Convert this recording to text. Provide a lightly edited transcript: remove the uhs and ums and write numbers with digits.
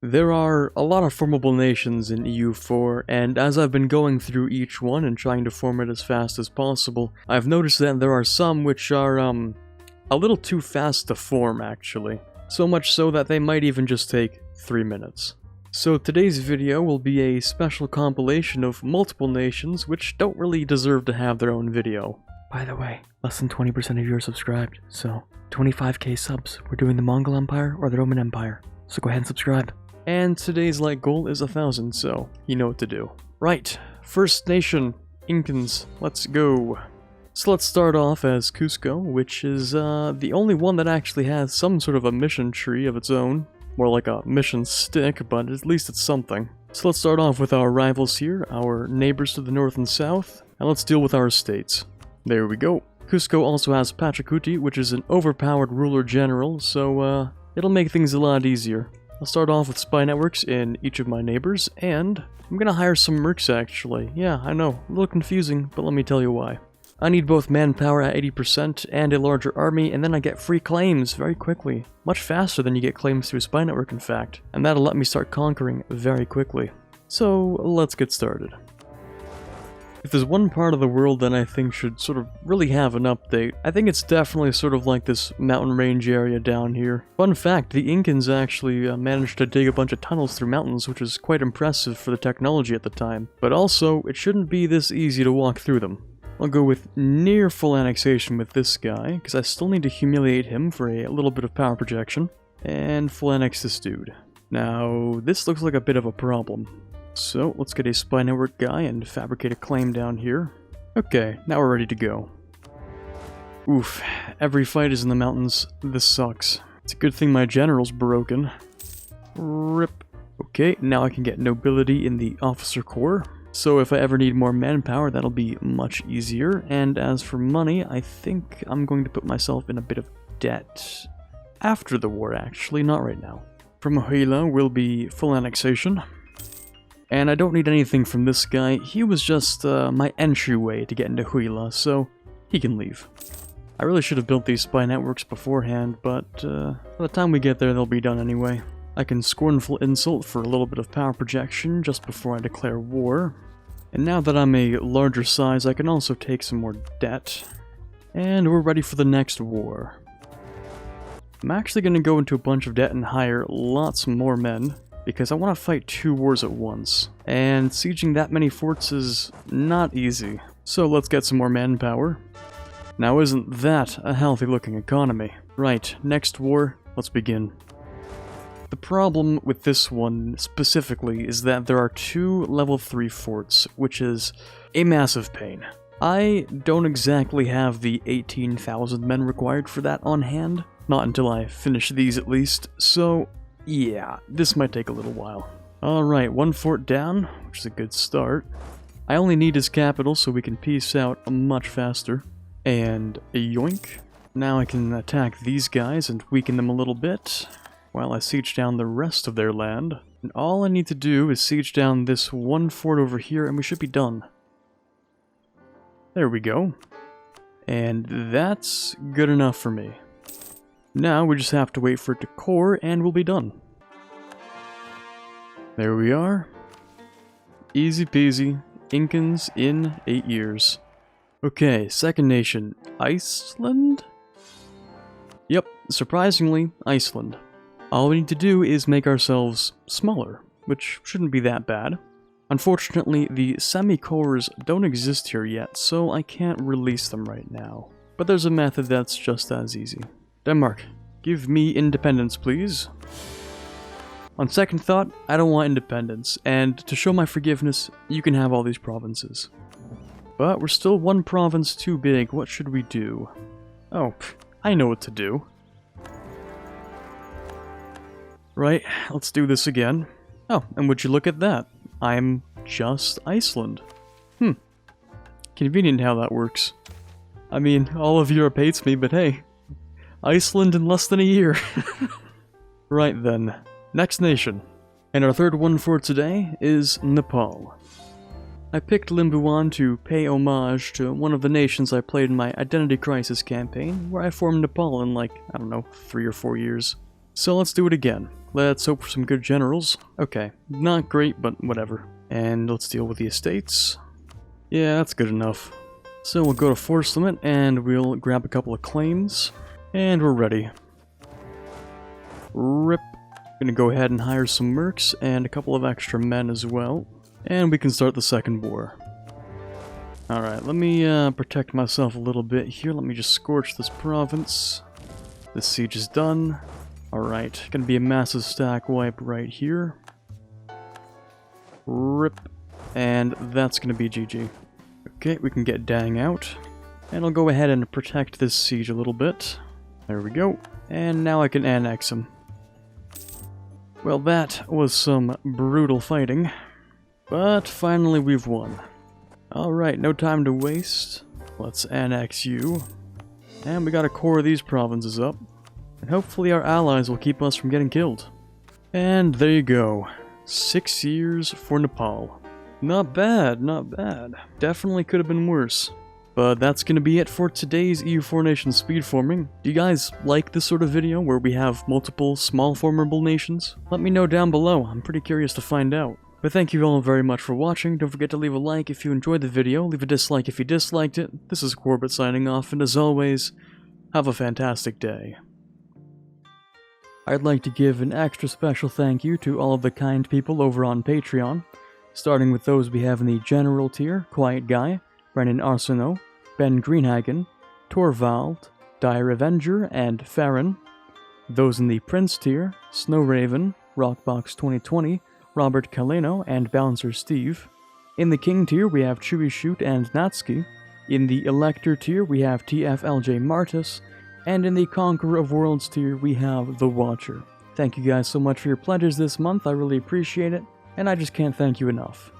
There are a lot of formable nations in EU4, and as I've been going through each one and trying to form it as fast as possible, I've noticed that there are some which are, a little too fast to form, actually. So much so that they might even just take 3 minutes. So today's video will be a special compilation of multiple nations which don't really deserve to have their own video. By the way, less than 20% of you are subscribed, so 25k subs. We're doing the Mongol Empire or the Roman Empire, so go ahead and subscribe. And today's like goal is 1,000, so you know what to do. Right, first nation, INCANS, let's go. So let's start off as Cusco, which is the only one that actually has some sort of a mission tree of its own. More like a mission stick, but at least it's something. So let's start off with our rivals here, our neighbors to the north and south, and let's deal with our states. There we go. Cusco also has Pachacuti, which is an overpowered ruler general, so it'll make things a lot easier. I'll start off with spy networks in each of my neighbors, and I'm gonna hire some mercs actually. Yeah, I know, a little confusing, but let me tell you why. I need both manpower at 80% and a larger army, and then I get free claims very quickly. Much faster than you get claims through a spy network, in fact. And that'll let me start conquering very quickly. So, let's get started. If there's one part of the world that I think should sort of really have an update, I think it's definitely sort of like this mountain range area down here. Fun fact, the INCANS actually managed to dig a bunch of tunnels through mountains, which is quite impressive for the technology at the time. But also, it shouldn't be this easy to walk through them. I'll go with near full annexation with this guy, because I still need to humiliate him for a little bit of power projection. And full annex this dude. Now, this looks like a bit of a problem. So, let's get a spy network guy and fabricate a claim down here. Okay, now we're ready to go. Oof, every fight is in the mountains. This sucks. It's a good thing my general's broken. RIP. Okay, now I can get nobility in the officer corps. So if I ever need more manpower, that'll be much easier. And as for money, I think I'm going to put myself in a bit of debt. After the war, actually, not right now. From Huila will be full annexation. And I don't need anything from this guy. He was just my entryway to get into Huila, so he can leave. I really should have built these spy networks beforehand, but by the time we get there, they'll be done anyway. I can scornful insult for a little bit of power projection just before I declare war. And now that I'm a larger size, I can also take some more debt. And we're ready for the next war. I'm actually going to go into a bunch of debt and hire lots more men, because I want to fight 2 wars at once. And sieging that many forts is not easy. So let's get some more manpower. Now isn't that a healthy looking economy? Right, next war, let's begin. The problem with this one specifically is that there are 2 level 3 forts, which is a massive pain. I don't exactly have the 18,000 men required for that on hand, not until I finish these at least, so yeah, this might take a little while. Alright, 1 fort down, which is a good start. I only need his capital so we can peace out much faster. And yoink. Now I can attack these guys and weaken them a little bit, while I siege down the rest of their land. And all I need to do is siege down this 1 fort over here and we should be done. There we go. And that's good enough for me. Now we just have to wait for it to core and we'll be done. There we are. Easy peasy. INCANS in 8 years. Okay, second nation. Iceland? Yep, surprisingly, Iceland. All we need to do is make ourselves smaller, which shouldn't be that bad. Unfortunately, the semi-cores don't exist here yet, so I can't release them right now. But there's a method that's just as easy. Denmark, give me independence, please. On second thought, I don't want independence, and to show my forgiveness, you can have all these provinces. But we're still 1 province too big. What should we do? Oh, I know what to do. Right, let's do this again. Oh, and would you look at that? I'm just Iceland. Convenient how that works. I mean, all of Europe hates me, but hey, Iceland in less than a year. Right then, next nation. And our third one for today is Nepal. I picked Limbuan to pay homage to one of the nations I played in my Identity Crisis campaign, where I formed Nepal in like, I don't know, 3 or 4 years. So let's do it again. Let's hope for some good generals. Okay, not great, but whatever. And let's deal with the estates. Yeah, that's good enough. So we'll go to force limit, and we'll grab a couple of claims. And we're ready. Rip. Gonna go ahead and hire some mercs, and a couple of extra men as well. And we can start the second war. Alright, let me protect myself a little bit here. Let me just scorch this province. This siege is done. Alright, gonna be a massive stack wipe right here. Rip. And that's gonna be GG. Okay, we can get Dang out. And I'll go ahead and protect this siege a little bit. There we go. And now I can annex him. Well, that was some brutal fighting. But finally we've won. Alright, no time to waste. Let's annex you. And we gotta core these provinces up. And hopefully our allies will keep us from getting killed. And there you go. 6 years for Nepal. Not bad, not bad. Definitely could have been worse. But that's gonna be it for today's EU4 nation speedforming. Do you guys like this sort of video where we have multiple small formable nations? Let me know down below, I'm pretty curious to find out. But thank you all very much for watching. Don't forget to leave a like if you enjoyed the video, leave a dislike if you disliked it. This is Quarbit signing off, and as always, have a fantastic day. I'd like to give an extra special thank you to all of the kind people over on Patreon, starting with those we have in the General tier: Quiet Guy, Brennan Arsenault, Ben Greenhagen, Torvald, Dire Avenger, and Farron. Those in the Prince tier: Snow Raven, Rockbox 2020, Robert Kaleno, and Bouncer Steve. In the King tier we have Chewy Shoot and Natsuki. In the Elector tier we have TFLJ Martis. And in the Conqueror of Worlds tier, we have The Watcher. Thank you guys so much for your pledges this month, I really appreciate it, and I just can't thank you enough.